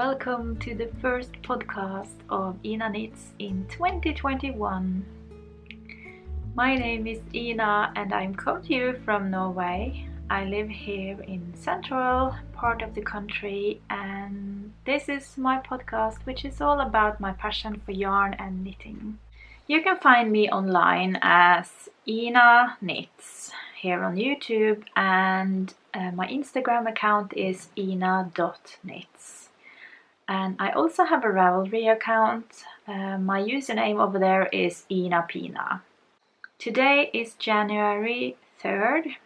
Welcome to the first podcast of Ina Knits in 2021. My name is Ina and I'm come to you from Norway. I live here in central part of the country and this is my podcast, which is all about my passion for yarn and knitting. You can find me online as Ina Knits here on YouTube, and my Instagram account is ina.knits. And I also have a Ravelry account. My username over there is inapina. Today is January 3rd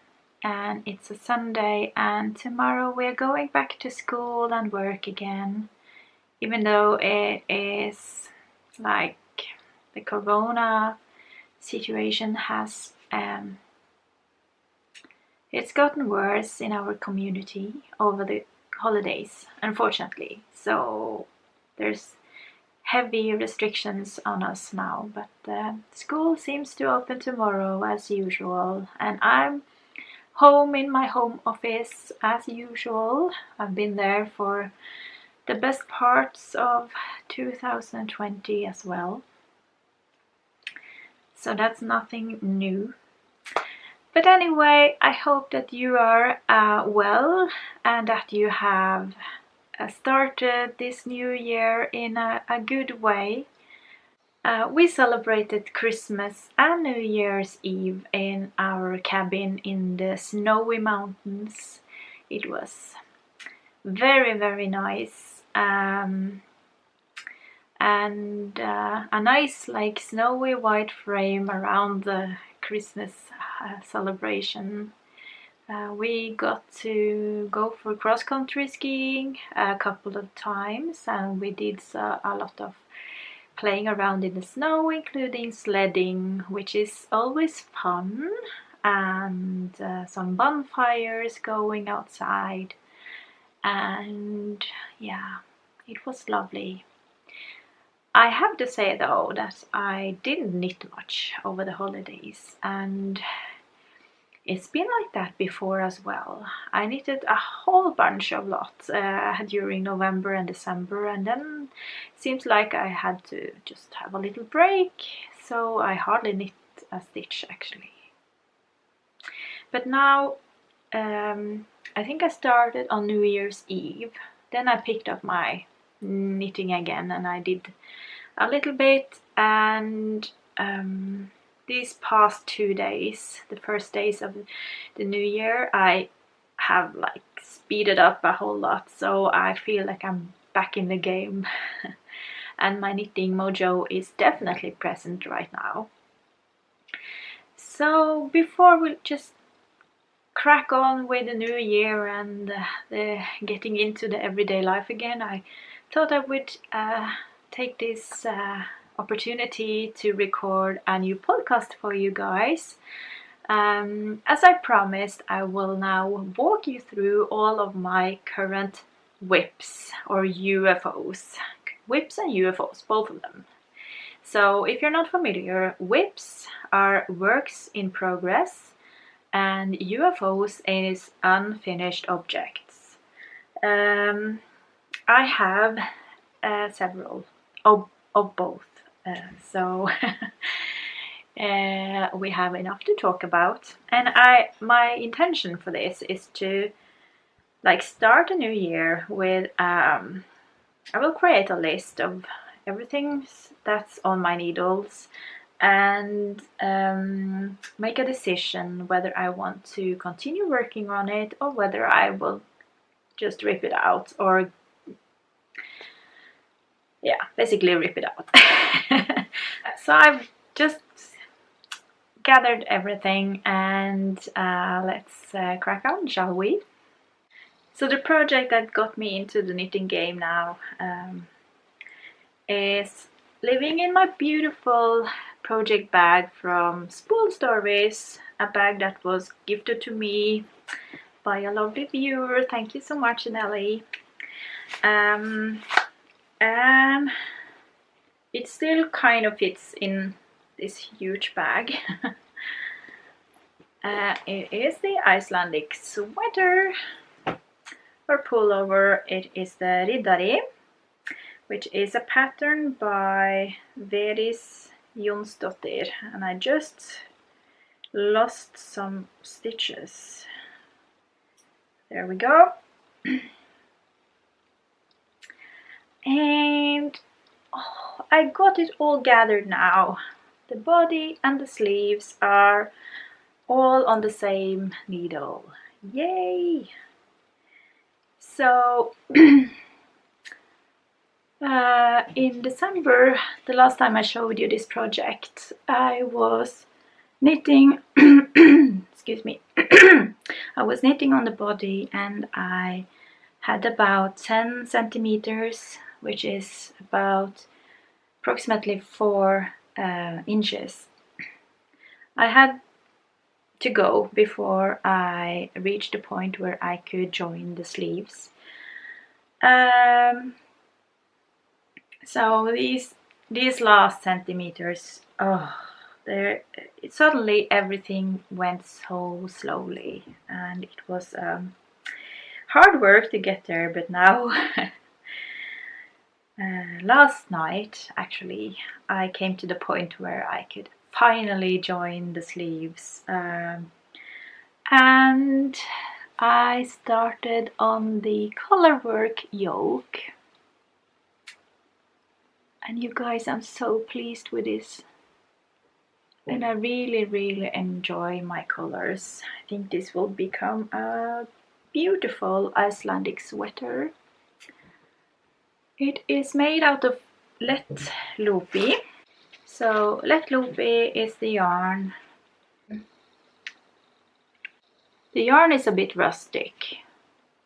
and it's a Sunday, and tomorrow we're going back to school and work again. Even though it is like the corona situation has it's gotten worse in our community over the holidays, unfortunately. So there's heavy restrictions on us now, but school seems to open tomorrow as usual, and I'm home in my home office as usual. I've been there for the best parts of 2020 as well, so that's nothing new. But anyway, I hope that you are well and that you have started this new year in a good way. We celebrated Christmas and New Year's Eve in our cabin in the snowy mountains. It was very nice, and a nice like snowy white frame around the Christmas celebration. We got to go for cross-country skiing a couple of times, and we did a lot of playing around in the snow, including sledding, which is always fun, and some bonfires going outside, and yeah, it was lovely. I have to say though that I didn't knit much over the holidays, and it's been like that before as well. I knitted a whole bunch of lots during November and December, and then it seems like I had to just have a little break, so I hardly knit a stitch actually. But now I think I started on New Year's Eve. Then I picked up my knitting again and I did a little bit, and these past 2 days, the first days of the new year, I have like speeded up a whole lot, so I feel like I'm back in the game and my knitting mojo is definitely present right now. So before we just crack on with the new year and the getting into the everyday life again, I thought I would take this opportunity to record a new podcast for you guys. As I promised, I will now walk you through all of my current WIPs or UFOs. WIPs and UFOs, both of them. So if you're not familiar, WIPs are works in progress and UFOs is unfinished objects. I have several of both, so we have enough to talk about, and my intention for this is to like start a new year with I will create a list of everything that's on my needles and make a decision whether I want to continue working on it or whether I will just rip it out, or yeah, basically rip it out. So I've just gathered everything and let's crack on, shall we? So the project that got me into the knitting game now is living in my beautiful project bag from Spool Stories, a bag that was gifted to me by a lovely viewer. Thank you so much, Nelly. And it still kind of fits in this huge bag. It is the Icelandic sweater or pullover. It is the Riddari which is a pattern by Vedis Jonsdottir, and I just lost some stitches. There we go. And I got it all gathered now. The body and the sleeves are all on the same needle. Yay! So in December, the last time I showed you this project, I was knitting excuse me. I was knitting on the body, and I had about 10 centimeters, which is about approximately 4 inches. I had to go before I reached the point where I could join the sleeves. So these last centimeters, suddenly everything went so slowly, and it was hard work to get there. But now, last night actually, I came to the point where I could finally join the sleeves, and I started on the colorwork yoke. And you guys, I'm so pleased with this. And I really enjoy my colors. I think this will become a beautiful Icelandic sweater. It is made out of Locatelli. So Locatelli is the yarn. The yarn is a bit rustic,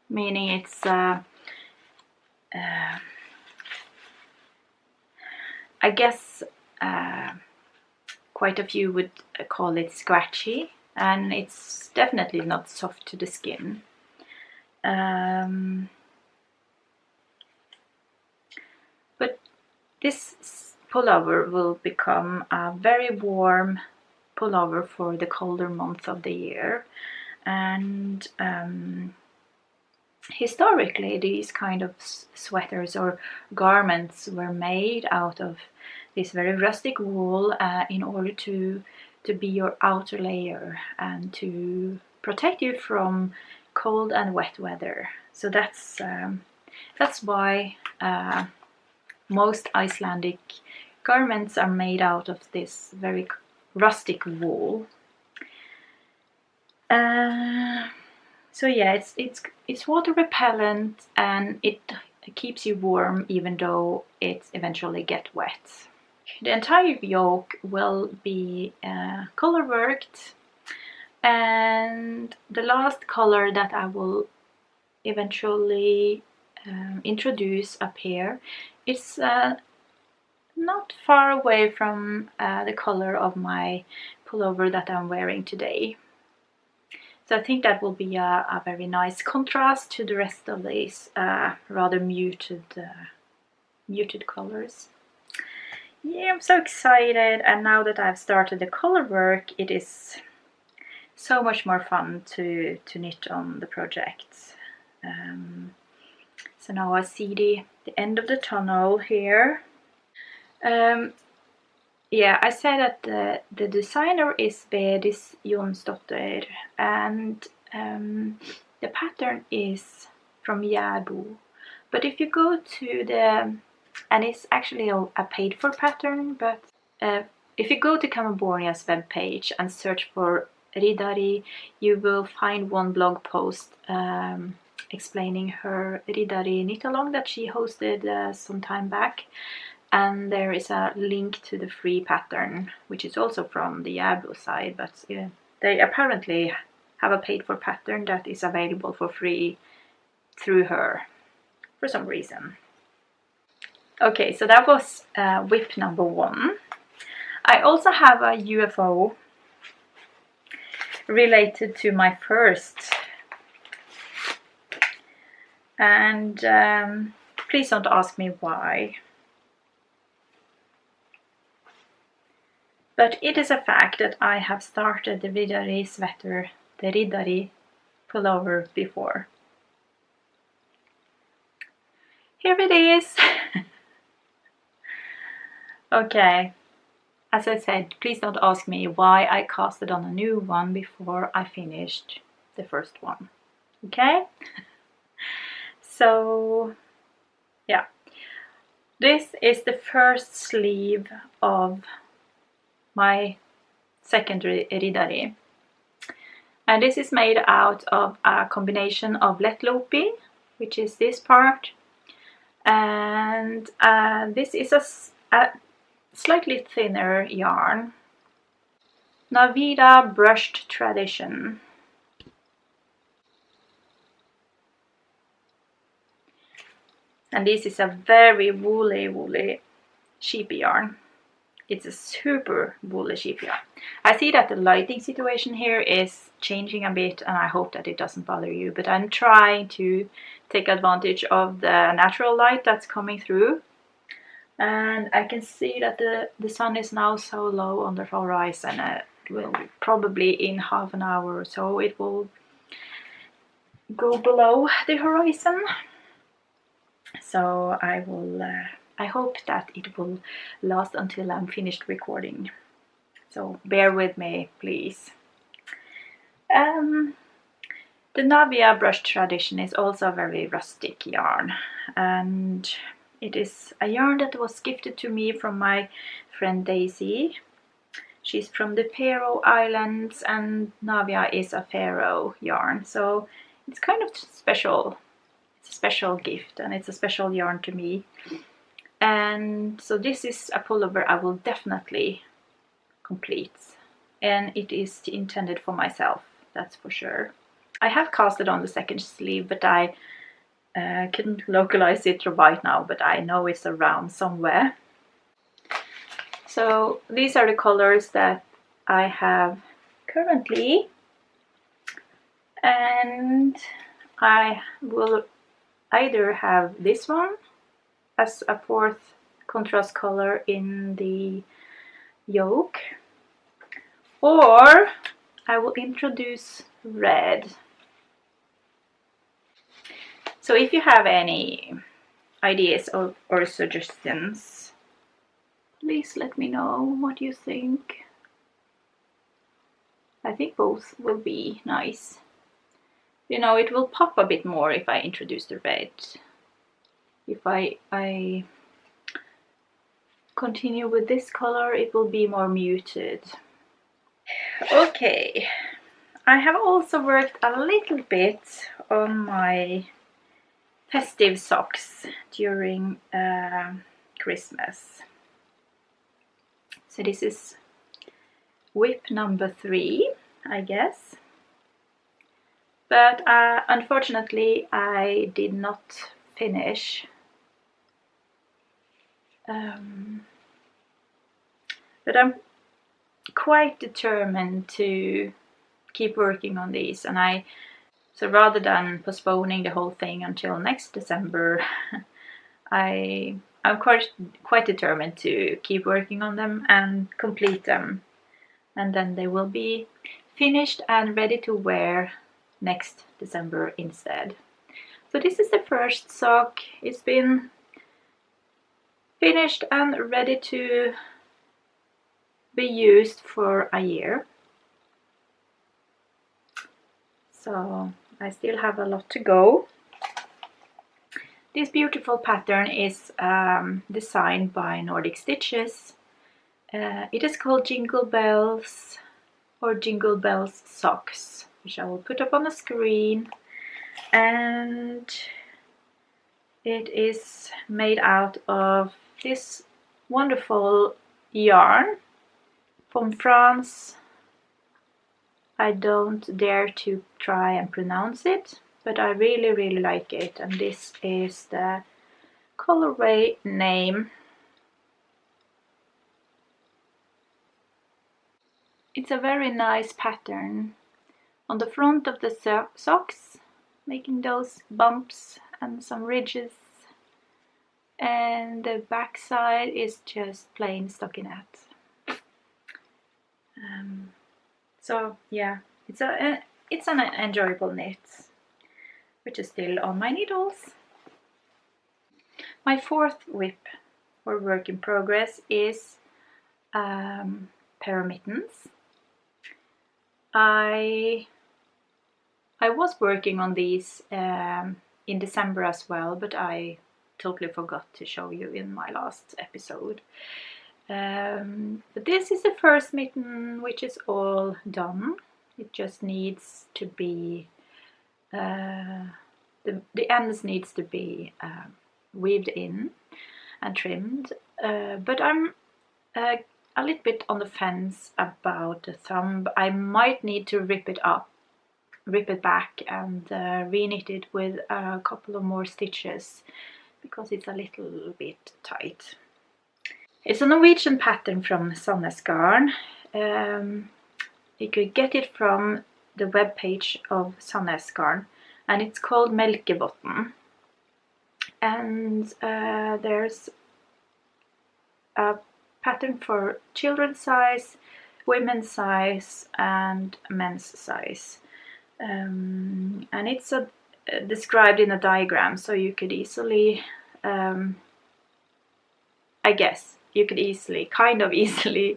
meaning it's I guess quite a few would call it scratchy, and it's definitely not soft to the skin. But this pullover will become a very warm pullover for the colder months of the year, and historically these kind of sweaters or garments were made out of this very rustic wool in order to be your outer layer and to protect you from cold and wet weather. So that's why most Icelandic garments are made out of this very rustic wool. So yeah, it's water repellent, and it keeps you warm even though it eventually gets wet. The entire yoke will be color worked, and the last color that I will eventually introduce up here is not far away from the color of my pullover that I'm wearing today. So I think that will be a very nice contrast to the rest of these rather muted colors. Yeah, I'm so excited, and now that I've started the color work, it is so much more fun to knit on the project. So now I see the end of the tunnel here. Yeah, I said that the designer is Vedis Jonsdottir, and the pattern is from Järbo. But if you go to and it's actually a paid for pattern, but if you go to Calibornia's webpage and search for Riddari, you will find one blog post explaining her Riddari knit along that she hosted some time back. And there is a link to the free pattern, which is also from the Järbo side, but they apparently have a paid for pattern that is available for free through her for some reason. Okay, so that was WIP number 1. I also have a UFO related to my first, and please don't ask me why. But it is a fact that I have started the Riddari sweater, the Riddari pullover before. Here it is! Okay, as I said, please don't ask me why I casted on a new one before I finished the first one. Okay? So, yeah. This is the first sleeve of my second Riddari. And this is made out of a combination of let looping, which is this part, and this is a slightly thinner yarn, Navida Brushed Tradition. And this is a very woolly sheepy yarn. It's a super woolly sheep yarn. I see that the lighting situation here is changing a bit, and I hope that it doesn't bother you, but I'm trying to take advantage of the natural light that's coming through. And I can see that the sun is now so low on the horizon. It will probably in half an hour or so it will go below the horizon. So I will I hope that it will last until I'm finished recording. So bear with me, please. The Navia Brush Tradition is also a very rustic yarn, and it is a yarn that was gifted to me from my friend Daisy. She's from the Faroe Islands, and Navia is a Faroe yarn, so it's kind of special. It's a special gift, and it's a special yarn to me. And so this is a pullover I will definitely complete, and it is intended for myself, that's for sure. I have casted on the second sleeve, but I couldn't localize it right now, but I know it's around somewhere. So these are the colors that I have currently, and I will either have this one as a fourth contrast color in the yoke, or I will introduce red. So if you have any ideas or suggestions, please let me know what you think. I think both will be nice. You know, it will pop a bit more if I introduce the red. If I continue with this color, it will be more muted. Okay, I have also worked a little bit on my festive socks during Christmas. So this is WIP number 3, I guess. But unfortunately I did not finish. But I'm quite determined to keep working on these, and so rather than postponing the whole thing until next December, I'm quite determined to keep working on them and complete them, and then they will be finished and ready to wear next December instead. So this is the first sock. It's been finished and ready to be used for a year. So I still have a lot to go. This beautiful pattern is designed by Nordic Stitches. It is called Jinglebells or Jinglebells Socks, which I will put up on the screen. And it is made out of this wonderful yarn from France. I don't dare to try and pronounce it, but I really like it, and this is the colorway name. It's a very nice pattern on the front of the socks, making those bumps and some ridges, and the back side is just plain stockinette. So yeah, it's an enjoyable knit, which is still on my needles. My fourth WIP or work in progress is pair of mittens. I was working on these in December as well, but I totally forgot to show you in my last episode. But this is the first mitten which is all done. It just needs to be, the ends needs to be weaved in and trimmed, but I'm a little bit on the fence about the thumb. I might need to rip it back and re-knit it with a couple of more stitches because it's a little bit tight. It's a Norwegian pattern from Sandnes garn. You could get it from the web page of Sandnes garn, and it's called Melkevott. And there's a pattern for children's size, women's size, and men's size. And it's described in a diagram, so you could easily, I guess, you could kind of easily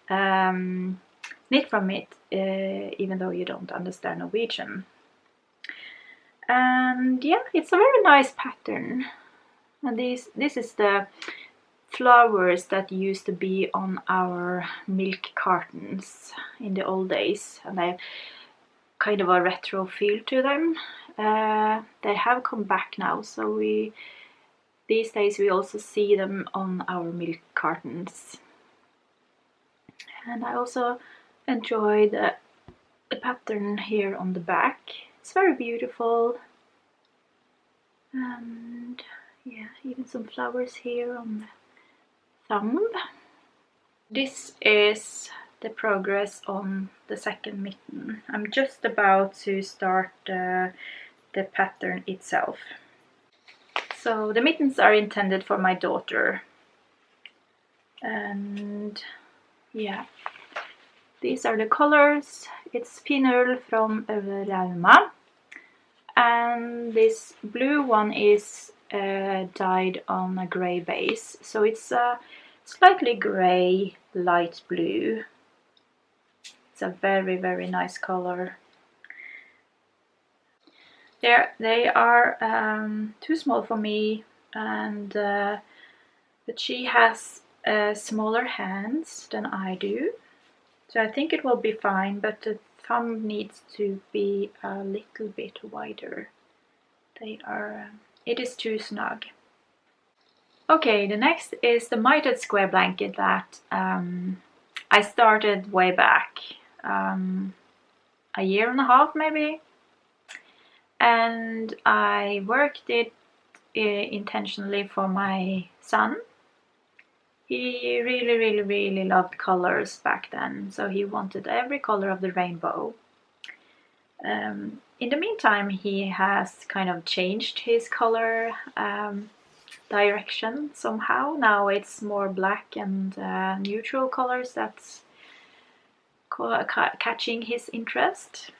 knit from it, even though you don't understand Norwegian. And yeah, it's a very nice pattern. And this is the flowers that used to be on our milk cartons in the old days, and they have kind of a retro feel to them. They have come back now, so these days we also see them on our milk cartons. And I also enjoy the pattern here on the back. It's very beautiful, and yeah, even some flowers here on the thumb. This is the progress on the second mitten. I'm just about to start the pattern itself. So the mittens are intended for my daughter, and yeah, these are the colors. It's Pinneguri from Rauma, and this blue one is dyed on a grey base, so it's a slightly grey light blue. It's a very, very nice color. They are too small for me, and but she has smaller hands than I do, so I think it will be fine, but the thumb needs to be a little bit wider. It is too snug. Okay, the next is the Mitered square blanket that I started way back, a year and a half maybe, and I worked it intentionally for my son. He really loved colors back then, so he wanted every color of the rainbow. In the meantime, he has kind of changed his color direction somehow. Now it's more black and neutral colors that's catching his interest.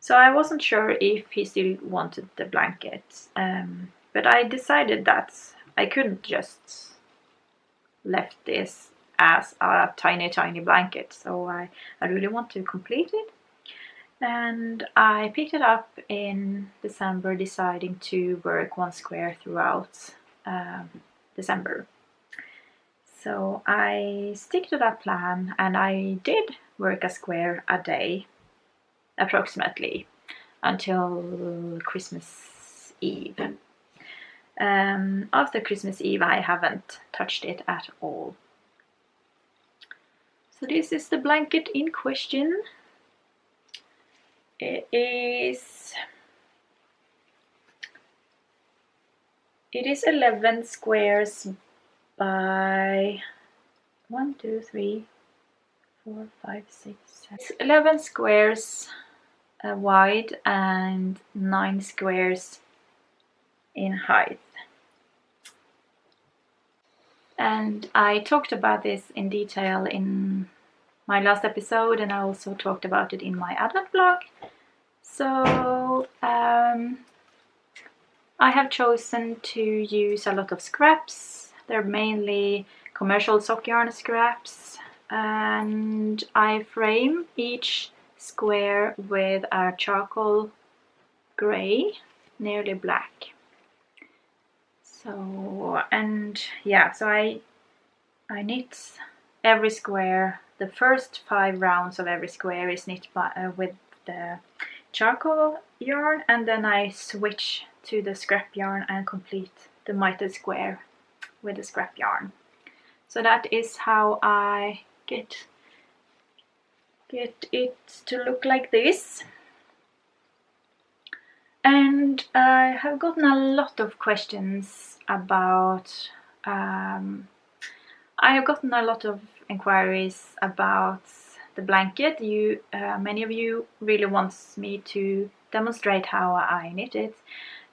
So I wasn't sure if he still wanted the blanket, but I decided that I couldn't just left this as a tiny blanket, so I really want to complete it. And I picked it up in December, deciding to work one square throughout December. So I stick to that plan, and I did work a square a day, approximately, until Christmas Eve. After Christmas Eve I haven't touched it at all. So this is the blanket in question. It is 11 squares by 1, 2, 3, 4, 5, 6, 7. It's 11 squares wide and 9 squares in height. And I talked about this in detail in my last episode, and I also talked about it in my Advent blog. So I have chosen to use a lot of scraps. They're mainly commercial sock yarn scraps, and I frame each square with a charcoal grey, nearly black. So, and yeah, so I knit every square. The first 5 rounds of every square is knit with the charcoal yarn, and then I switch to the scrap yarn and complete the mitered square with the scrap yarn. So that is how I get it to look like this. And I have gotten a lot of questions about I have gotten a lot of inquiries about the blanket. Many of you really wants me to demonstrate how I knit it,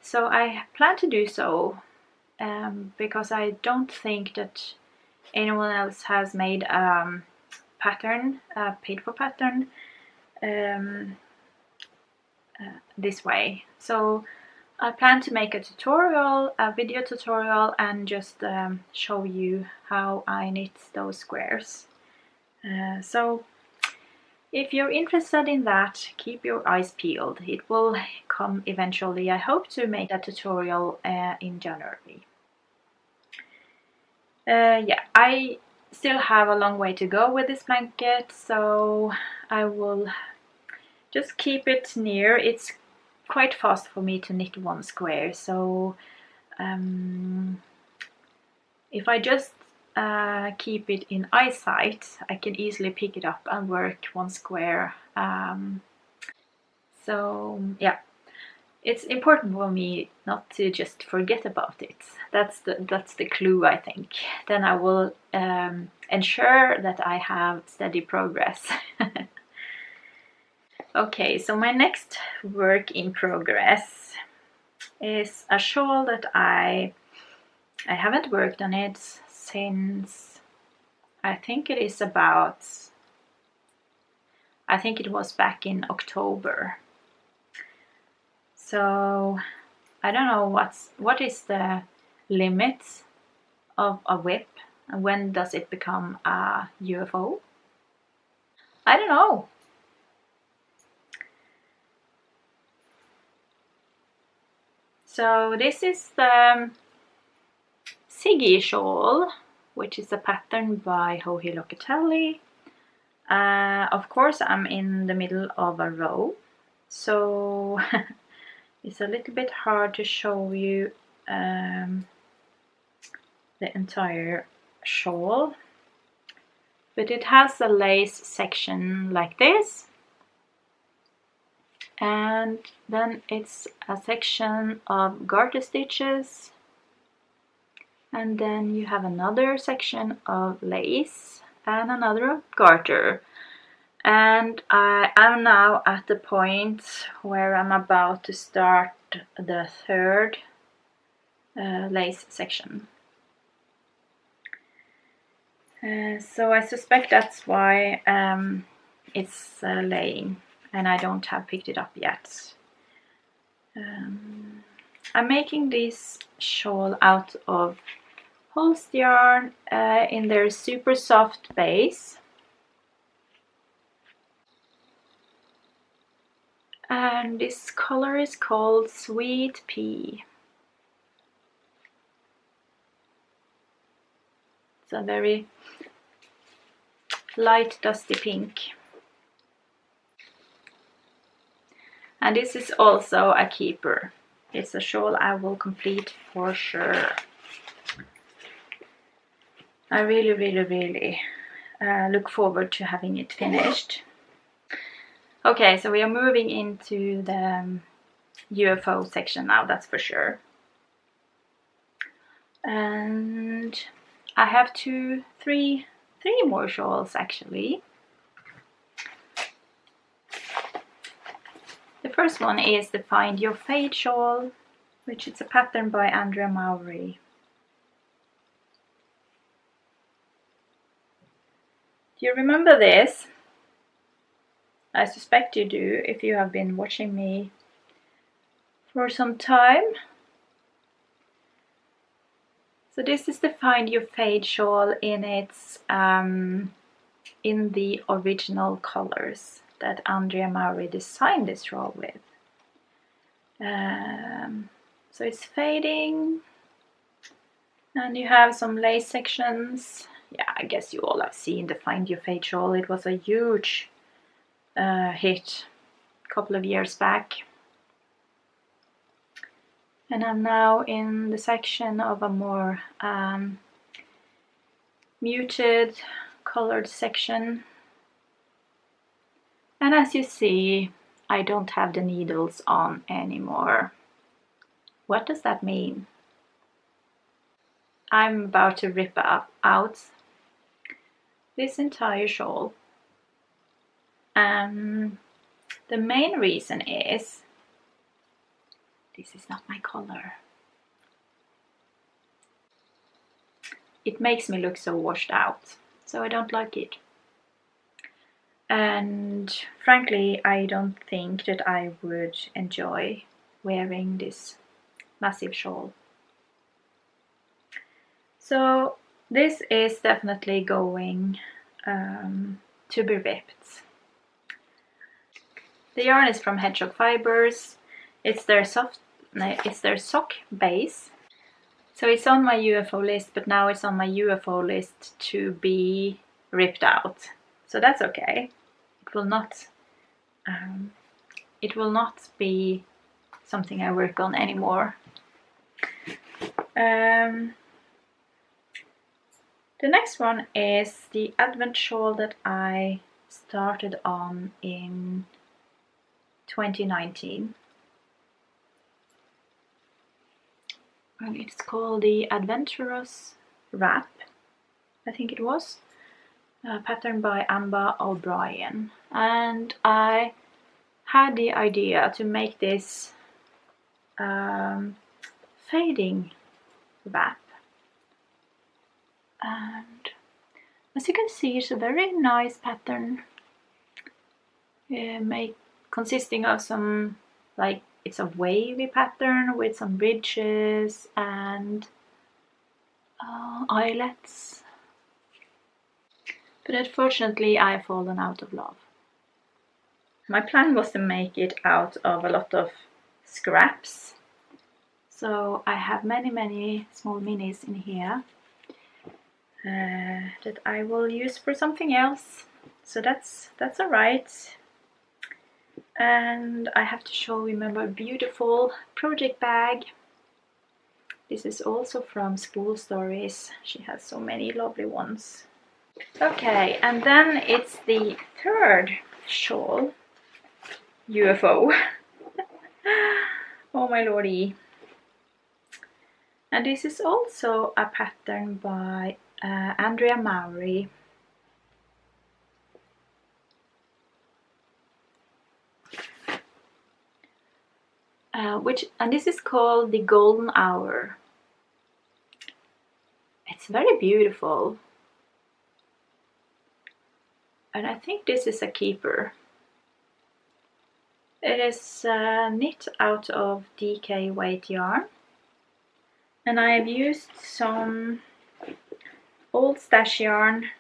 so I plan to do so, because I don't think that anyone else has made a pattern, a paid for pattern, this way. So I plan to make a tutorial, a video tutorial, and just show you how I knit those squares. So if you're interested in that, keep your eyes peeled. It will come eventually. I hope to make a tutorial in January. Yeah, I still have a long way to go with this blanket, so I will just keep it near. It's quite fast for me to knit one square, so if I just keep it in eyesight, I can easily pick it up and work one square. So yeah, it's important for me not to just forget about it. That's the clue, I think. Then I will ensure that I have steady progress. Okay, so my next work in progress is a shawl that I haven't worked on it since, I think it is about, I think it was back in October. So I don't know what is the limit of a WIP, and when does it become a UFO? I don't know. So this is the Ziggy shawl, which is a pattern by Locatelli. Of course, I'm in the middle of a row, so it's a little bit hard to show you the entire shawl, but it has a lace section like this, and then it's a section of garter stitches, and then you have another section of lace and another garter. And I am now at the point where I'm about to start the third lace section. So I suspect that's why it's laying and I don't have picked it up yet. I'm making this shawl out of Holst yarn in their super soft base. And this color is called Sweet Pea. It's a very light dusty pink. And this is also a keeper. It's a shawl I will complete for sure. I really look forward to having it finished. Okay, so we are moving into the UFO section now, that's for sure. And I have three more shawls actually. The first one is the Find Your Fade shawl, which is a pattern by Andrea Mowry. Do you remember this? I suspect you do if you have been watching me for some time. So this is the Find Your Fade shawl in its in the original colors that Andrea Mowry designed this shawl with. So it's fading, and you have some lace sections. Yeah, I guess you all have seen the Find Your Fade shawl. It was a huge hit a couple of years back. And I'm now in the section of a more muted colored section. And as you see, I don't have the needles on anymore. What does that mean? I'm about to rip out this entire shawl. The main reason is this is not my color. It makes me look so washed out, so I don't like it. And frankly, I don't think that I would enjoy wearing this massive shawl. So this is definitely going to be ripped. The yarn is from Hedgehog Fibers. It's their sock base. So it's on my UFO list, but now it's on my UFO list to be ripped out. So that's okay. It will not be something I work on anymore. The next one is the Advent shawl that I started on in 2019. And it's called the Adventurous Wrap, I think it was. Pattern by Ambah O'Brien. And I had the idea to make this fading wrap. And as you can see, it's a very nice pattern. Consisting of some, like, it's a wavy pattern with some ridges and eyelets. But unfortunately, I've fallen out of love. My plan was to make it out of a lot of scraps. So I have many small minis in here that I will use for something else. So that's alright. And I have to show you my beautiful project bag. This is also from School Stories. She has so many lovely ones. Okay, and then it's the third shawl, UFO. Oh my lordy. And this is also a pattern by Andrea Mowry. And this is called the Golden Hour. It's very beautiful. And I think this is a keeper. It is knit out of DK weight yarn. And I have used some old stash yarn.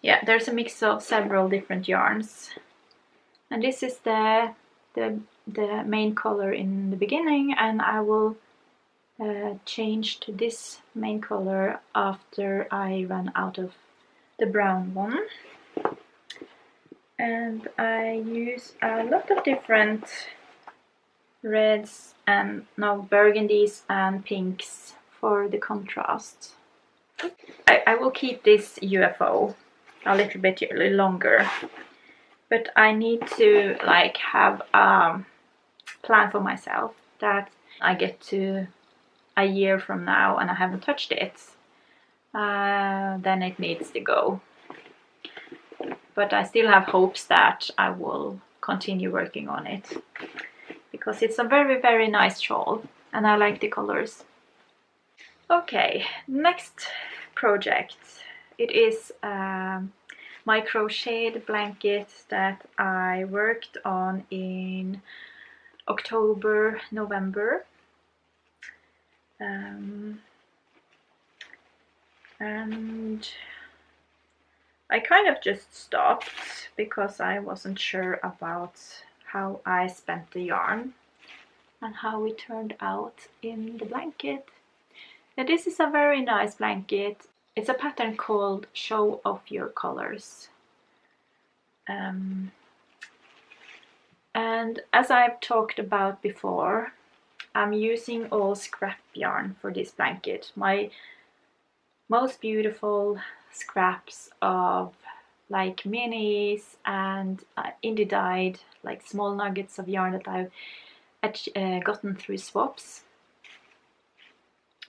Yeah, there's a mix of several different yarns. And this is the main color in the beginning, and I will change to this main color after I run out of the brown one. And I use a lot of different reds and burgundies and pinks for the contrast. I will keep this UFO a little bit longer, but I need to like have a plan for myself that I get to a year from now and I haven't touched it, then it needs to go. But I still have hopes that I will continue working on it, because it's a very nice shawl and I like the colors. Okay, next project. It is my crocheted blanket that I worked on in October, November. and I kind of just stopped because I wasn't sure about how I spent the yarn and how it turned out in the blanket. And this is a very nice blanket. It's a pattern called Show Off Your Colors. And as I've talked about before, I'm using all scrap yarn for this blanket. My most beautiful scraps of like minis and indie dyed, like small nuggets of yarn that I've gotten through swaps.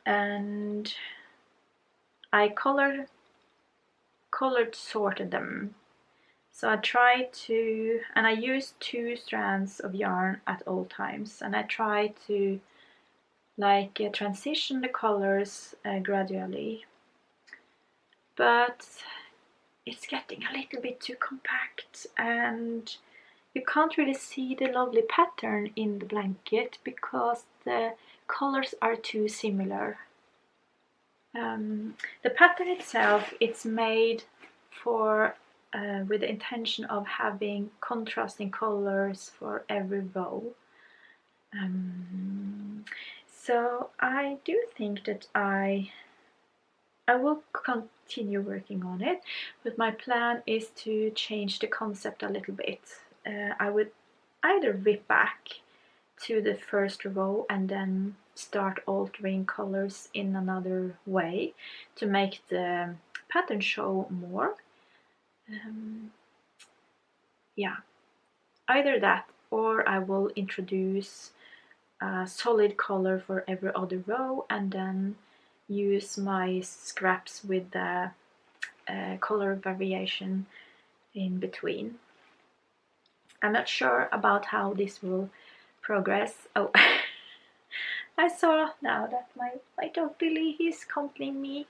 And I colored sorted them. So I tried to, and I used 2 strands of yarn at all times, and I tried to like transition the colors gradually, but it's getting a little bit too compact and you can't really see the lovely pattern in the blanket because the colors are too similar. The pattern itself, it's made for with the intention of having contrasting colors for every row. So I do think that I will continue working on it, but my plan is to change the concept a little bit. I would either whip back to the first row and then start altering colors in another way to make the pattern show more. Yeah, either that, or I will introduce a solid color for every other row and then use my scraps with the color variation in between. I'm not sure about how this will progress. Oh, I saw now that my dog Billy, he's calling me.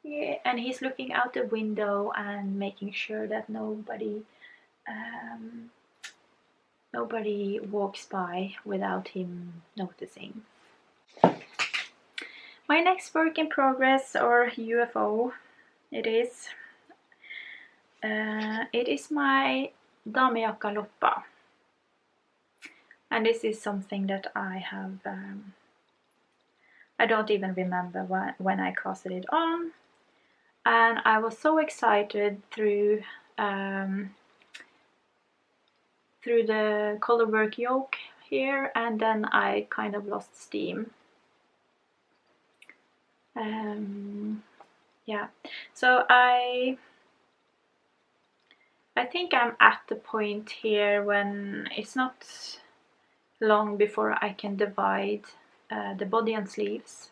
Yeah, and he's looking out the window and making sure that nobody walks by without him noticing. My next work in progress, or UFO, it is my damejacka Loppa, and this is something that I have. I don't even remember when I casted it on, and I was so excited through the colorwork yoke here, and then I kind of lost steam. Yeah, so I think I'm at the point here when it's not long before I can divide the body and sleeves,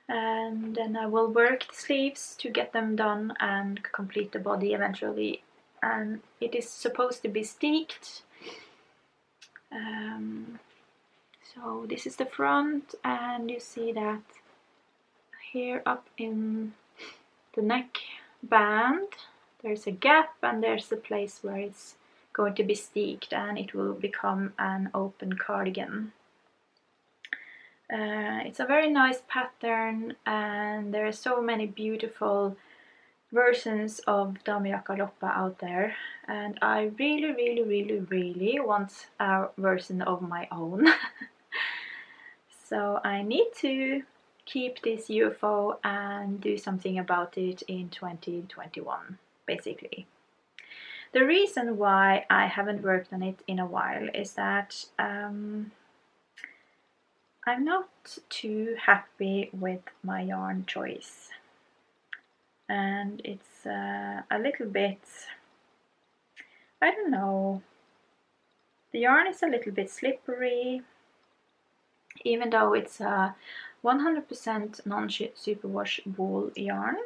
and then I will work the sleeves to get them done and complete the body eventually. And it is supposed to be steeked. So this is the front, and you see that here up in the neck band there's a gap, and there's a place where it's going to be steeked and it will become an open cardigan. It's a very nice pattern, and there are so many beautiful versions of damejacka Loppa out there, and I really want a version of my own. So I need to keep this UFO and do something about it in 2021, basically. The reason why I haven't worked on it in a while is that I'm not too happy with my yarn choice, and it's a little bit, I don't know, the yarn is a little bit slippery, even though it's a 100% non-superwash wool yarn.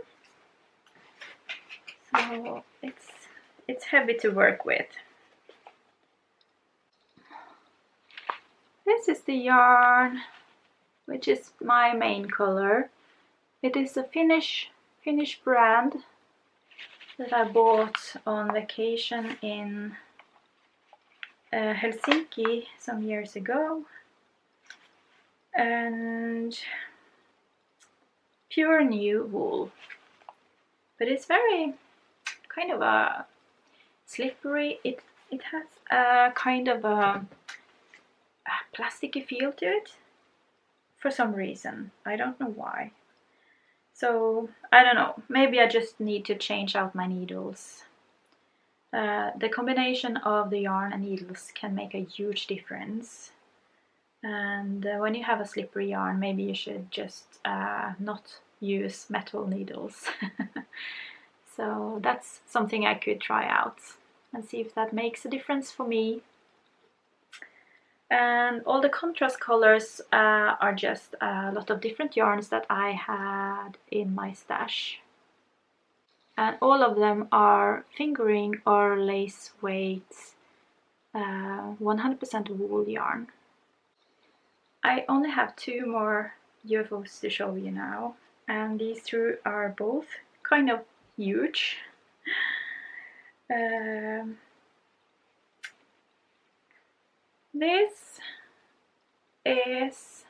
So it's heavy to work with. This is the yarn, which is my main color. It is a Finnish brand that I bought on vacation in Helsinki some years ago. And pure new wool, but it's very kind of a slippery. It has a kind of a plasticky feel to it for some reason. I don't know why. So I don't know, maybe I just need to change out my needles. The combination of the yarn and needles can make a huge difference. And when you have a slippery yarn, maybe you should just not use metal needles. So that's something I could try out and see if that makes a difference for me. And all the contrast colors are just a lot of different yarns that I had in my stash. And all of them are fingering or lace weights, 100% wool yarn. I only have 2 more UFOs to show you now, and these 2 are both kind of huge. This is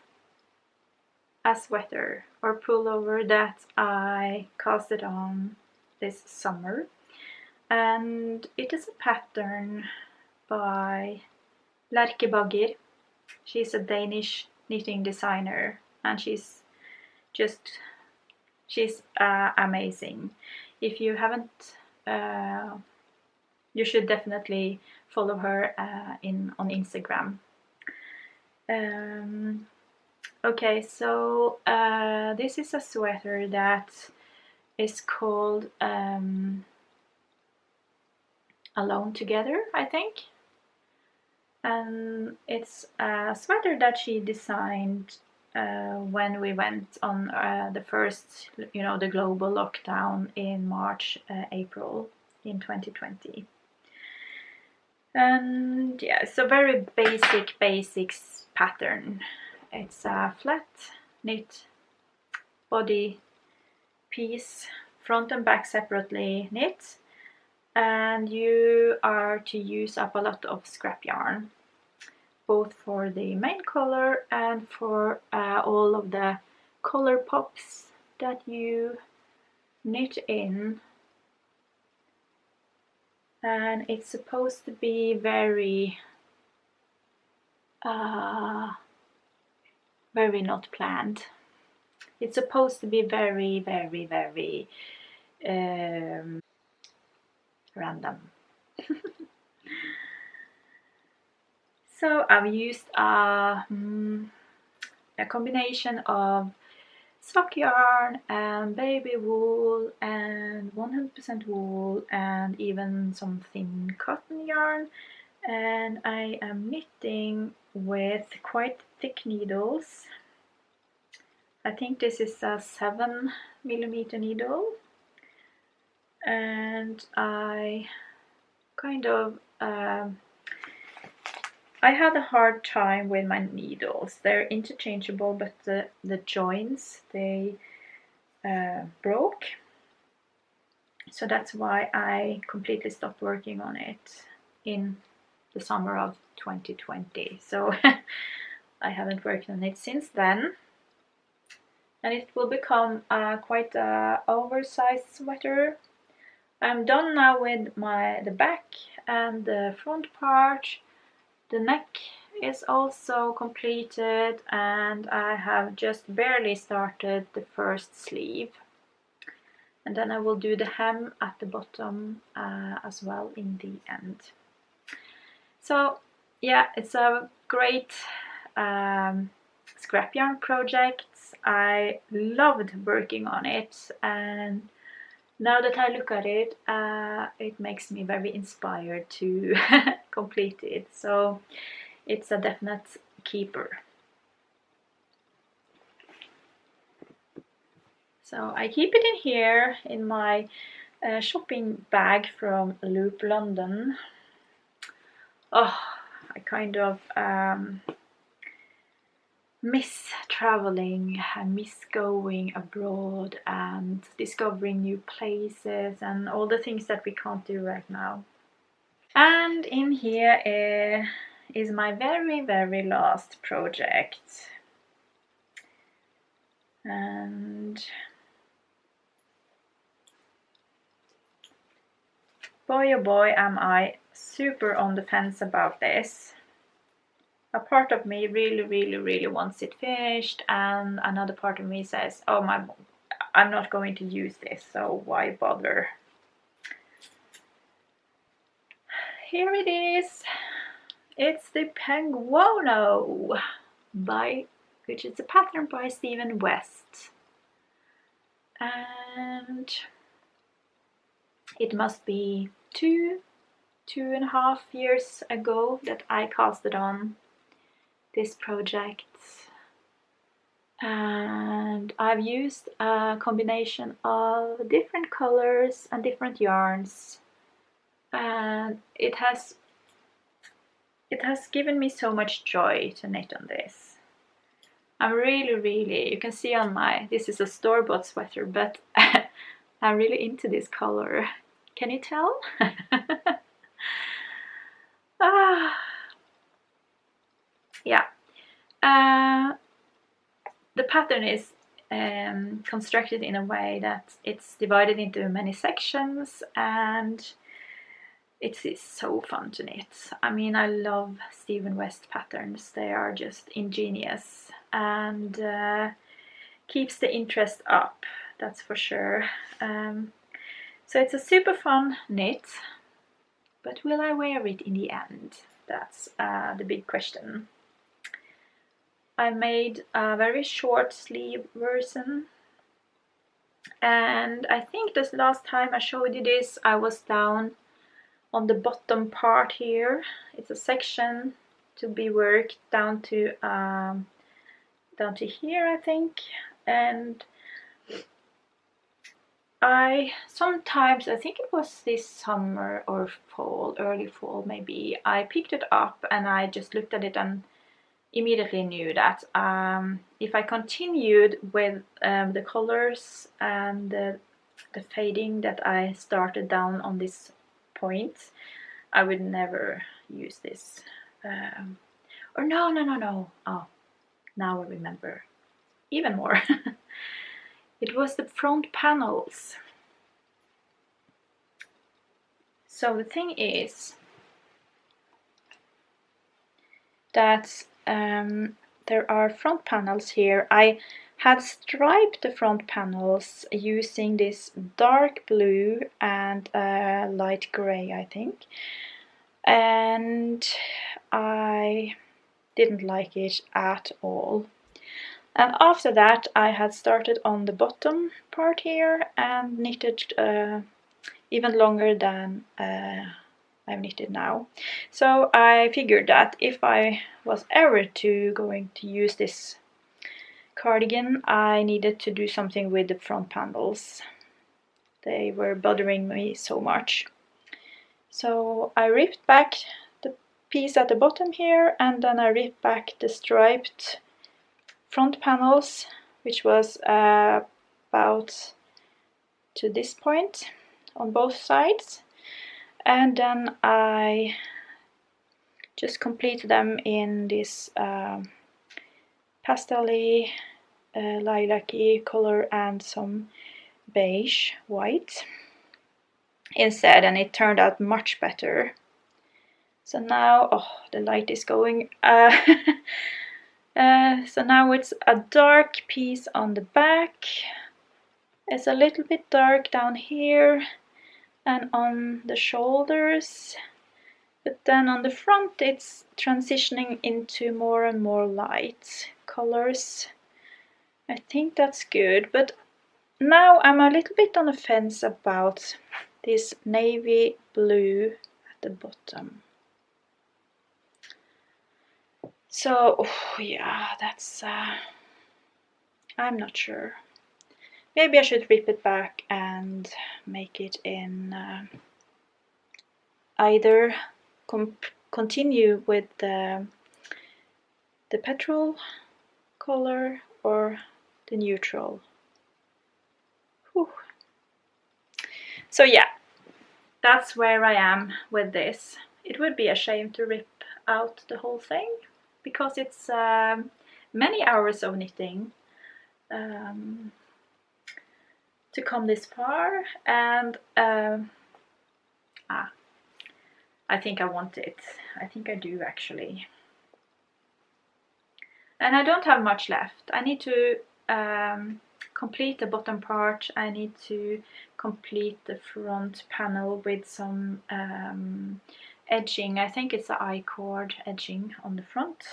a sweater or pullover that I casted on this summer, and it is a pattern by Larke. She's a Danish knitting designer, and she's amazing. If you haven't, you should definitely follow her on Instagram. Okay, so this is a sweater that is called Alone Together, I think. And it's a sweater that she designed when we went on the first, the global lockdown in March, April in 2020. And yeah, it's a very basics pattern. It's a flat knit body piece, front and back separately knit, and you are to use up a lot of scrap yarn, both for the main color and for all of the color pops that you knit in. And it's supposed to be very not planned. It's supposed to be very random. So I've used a combination of sock yarn and baby wool and 100% wool and even some thin cotton yarn, and I am knitting with quite thick needles. I think this is a 7mm needle, and I kind of I had a hard time with my needles. They're interchangeable, but the joints, they broke. So that's why I completely stopped working on it in the summer of 2020. So I haven't worked on it since then. And it will become quite an oversized sweater. I'm done now with the back and the front part. The neck is also completed, and I have just barely started the first sleeve. And then I will do the hem at the bottom as well in the end. So yeah, it's a great scrap yarn project. I loved working on it, and now that I look at it, it makes me very inspired to complete it. So it's a definite keeper. So I keep it in here in my shopping bag from Loop London. Oh, I kind of miss traveling. I miss going abroad and discovering new places and all the things that we can't do right now. And in here is my very last project. And boy oh boy am I super on the fence about this. A part of me really wants it finished, and another part of me says, oh I'm not going to use this, so why bother? Here it is. It's the Penguono, which is a pattern by Stephen West. And it must be 2.5 years ago that I casted on this project. And I've used a combination of different colors and different yarns. And it has given me so much joy to knit on this. I'm really, you can see on this is a store-bought sweater, but I'm really into this color. Can you tell? Yeah. The pattern is constructed in a way that it's divided into many sections, and it is so fun to knit. I mean, I love Stephen West patterns. They are just ingenious and keeps the interest up, that's for sure. So it's a super fun knit, but will I wear it in the end? That's the big question. I made a very short sleeve version, and I think this last time I showed you this, I was down on the bottom part here. It's a section to be worked down to here, I think. And I think it was this summer or fall, early fall maybe, I picked it up and I just looked at it and immediately knew that if I continued with the colors and the fading that I started down on this point, I would never use this. Or no. Oh, now I remember. Even more. It was the front panels. So the thing is that there are front panels here. I had striped the front panels using this dark blue and light grey, I think. And I didn't like it at all. And after that I had started on the bottom part here and knitted even longer than I've knitted now. So I figured that if I was ever going to use this cardigan, I needed to do something with the front panels. They were bothering me so much. So I ripped back the piece at the bottom here, and then I ripped back the striped front panels, which was about to this point on both sides. And then I just completed them in this pastel-y, lilac-y color and some beige white instead, and it turned out much better. So now, oh, the light is going. So now it's a dark piece on the back. It's a little bit dark down here and on the shoulders, but then on the front it's transitioning into more and more light colors. I think that's good, but now I'm a little bit on the fence about this navy blue at the bottom. So, oh, yeah, that's I'm not sure. Maybe I should rip it back and make it in either continue with the petrol color or the neutral. Whew. So yeah, that's where I am with this. It would be a shame to rip out the whole thing because it's many hours of knitting to come this far, and I think I want it. I think I do actually. And I don't have much left. I need to complete the bottom part. I need to complete the front panel with some edging. I think it's the I-cord edging on the front,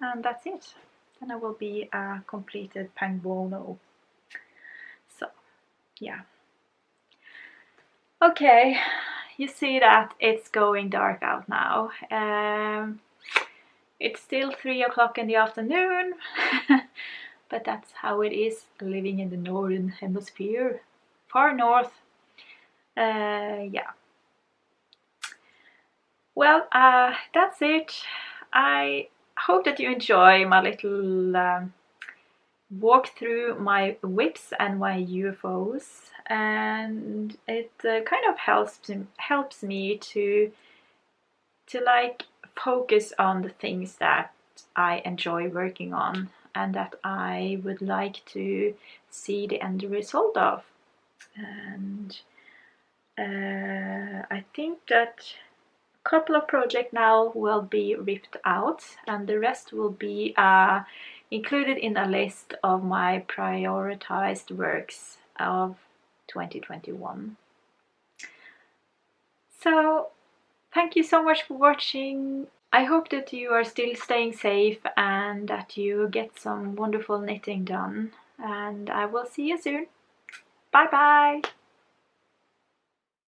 and that's it. Then it will be a completed Penguono. So yeah. Okay, you see that it's going dark out now. It's still 3 o'clock in the afternoon, but that's how it is living in the northern hemisphere, far north. Yeah. Well, that's it. I hope that you enjoy my little walk through my WIPs and my UFOs, and it kind of helps me to like focus on the things that I enjoy working on and that I would like to see the end result of. And I think that a couple of projects now will be ripped out, and the rest will be included in a list of my prioritized works of 2021. So thank you so much for watching. I hope that you are still staying safe and that you get some wonderful knitting done. And I will see you soon. Bye bye!